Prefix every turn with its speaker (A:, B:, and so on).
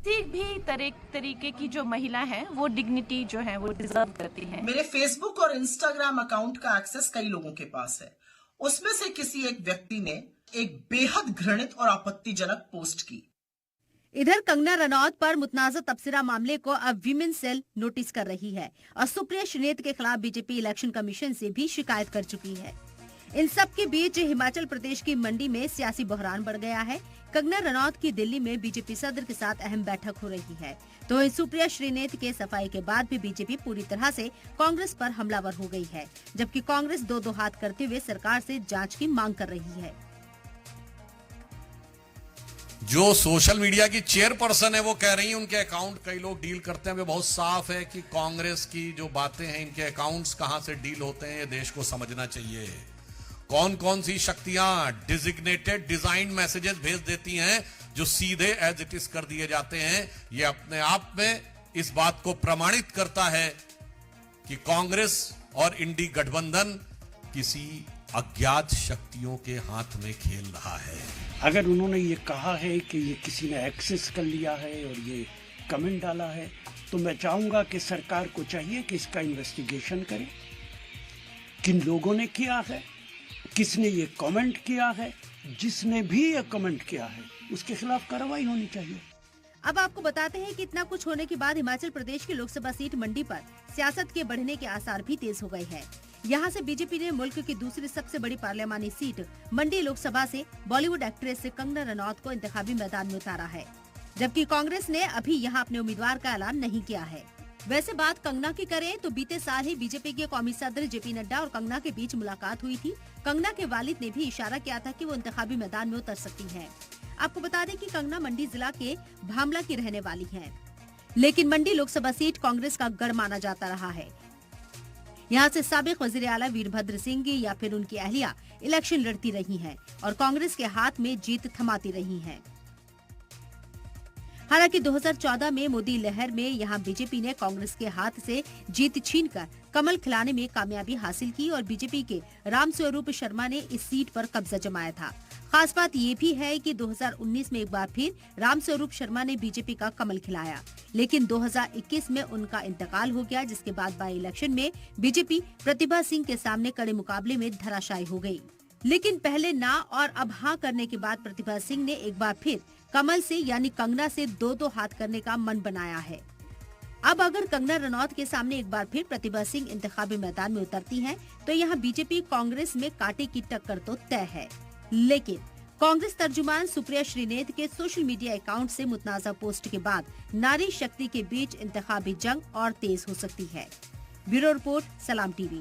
A: किसी भी तरीके की जो महिला है वो डिग्निटी जो है वो डिजर्व करती है।
B: मेरे फेसबुक और इंस्टाग्राम अकाउंट का एक्सेस कई लोगों के पास है। उसमें से किसी एक व्यक्ति ने एक बेहद घृणित और आपत्तिजनक पोस्ट की।
C: इधर कंगना रनौत पर मुतनाज़ा तबसरा मामले को अब वीमेन सेल नोटिस कर रही है और सुप्रिया श्रीनेत के खिलाफ बीजेपी इलेक्शन कमीशन से भी शिकायत कर चुकी है। इन सब के बीच हिमाचल प्रदेश की मंडी में सियासी बहरान बढ़ गया है। कंगना रनौत की दिल्ली में बीजेपी सदर के साथ अहम बैठक हो रही है, तो सुप्रिया श्रीनेत के सफाई के बाद भी बीजेपी पूरी तरह से कांग्रेस पर हमलावर हो गई है, जबकि कांग्रेस दो हाथ करते हुए सरकार से जांच की मांग कर रही है।
D: जो सोशल मीडिया की चेयरपर्सन है वो कह रही है उनके अकाउंट कई लोग डील करते हैं। वे बहुत साफ है कि कांग्रेस की जो बातें हैं, इनके अकाउंट्स कहां से डील होते हैं, ये देश को समझना चाहिए। कौन कौन सी शक्तियां डिजिग्नेटेड डिजाइन मैसेजेस भेज देती हैं जो सीधे एज इट इज कर दिए जाते हैं, ये अपने आप में इस बात को प्रमाणित करता है कि कांग्रेस और इंडी गठबंधन किसी अज्ञात शक्तियों के हाथ में खेल रहा है।
E: अगर उन्होंने ये कहा है कि ये किसी ने एक्सेस कर लिया है और ये कमेंट डाला है, तो मैं चाहूंगा कि सरकार को चाहिए कि इसका इन्वेस्टिगेशन करे। किन लोगों ने किया है, किसने ये कमेंट किया है, जिसने भी ये कमेंट किया है उसके खिलाफ कार्रवाई होनी चाहिए।
C: अब आपको बताते हैं कि इतना कुछ होने के बाद हिमाचल प्रदेश की लोकसभा सीट मंडी पर सियासत के बढ़ने के आसार भी तेज हो गए हैं। यहाँ से बीजेपी ने मुल्क की दूसरी सबसे बड़ी पार्लियामानी सीट मंडी लोकसभा से बॉलीवुड एक्ट्रेस कंगना रनौत को इंतखाबी मैदान में उतारा है, जबकि कांग्रेस ने अभी यहाँ अपने उम्मीदवार का ऐलान नहीं किया है। वैसे बात कंगना की करें तो बीते साल ही बीजेपी के कौमी सदर जेपी नड्डा और कंगना के बीच मुलाकात हुई थी। कंगना के वालिद ने भी इशारा किया था कि वो इंतखाबी मैदान में उतर सकती हैं। आपको बता दें कि कंगना मंडी जिला के भामला की रहने वाली हैं, लेकिन मंडी लोकसभा सीट कांग्रेस का गढ़ माना जाता रहा है। यहाँ से साबिक वजीर आला वीरभद्र सिंह या फिर उनकी अहलिया इलेक्शन लड़ती रही हैं और कांग्रेस के हाथ में जीत थमाती रही हैं। हालांकि 2014 में मोदी लहर में यहाँ बीजेपी ने कांग्रेस के हाथ से जीत छीनकर कमल खिलाने में कामयाबी हासिल की और बीजेपी के रामस्वरूप शर्मा ने इस सीट पर कब्जा जमाया था। खास बात ये भी है कि 2019 में एक बार फिर रामस्वरूप शर्मा ने बीजेपी का कमल खिलाया, लेकिन 2021 में उनका इंतकाल हो गया, जिसके बाद बाई इलेक्शन में बीजेपी प्रतिभा सिंह के सामने कड़े मुकाबले में धराशायी हो गई। लेकिन पहले ना और अब हाँ करने के बाद प्रतिभा सिंह ने एक बार फिर कमल से यानी कंगना से दो हाथ करने का मन बनाया है। अब अगर कंगना रनौत के सामने एक बार फिर प्रतिभा सिंह इंतखाबी मैदान में उतरती हैं, तो यहाँ बीजेपी कांग्रेस में कांटे की टक्कर तो तय है। लेकिन कांग्रेस तर्जुमान सुप्रिया श्रीनेत के सोशल मीडिया अकाउंट से मुतनाज़ा पोस्ट के बाद नारी शक्ति के बीच इंतखाबी जंग और तेज हो सकती है। ब्यूरो रिपोर्ट, सलाम टीवी।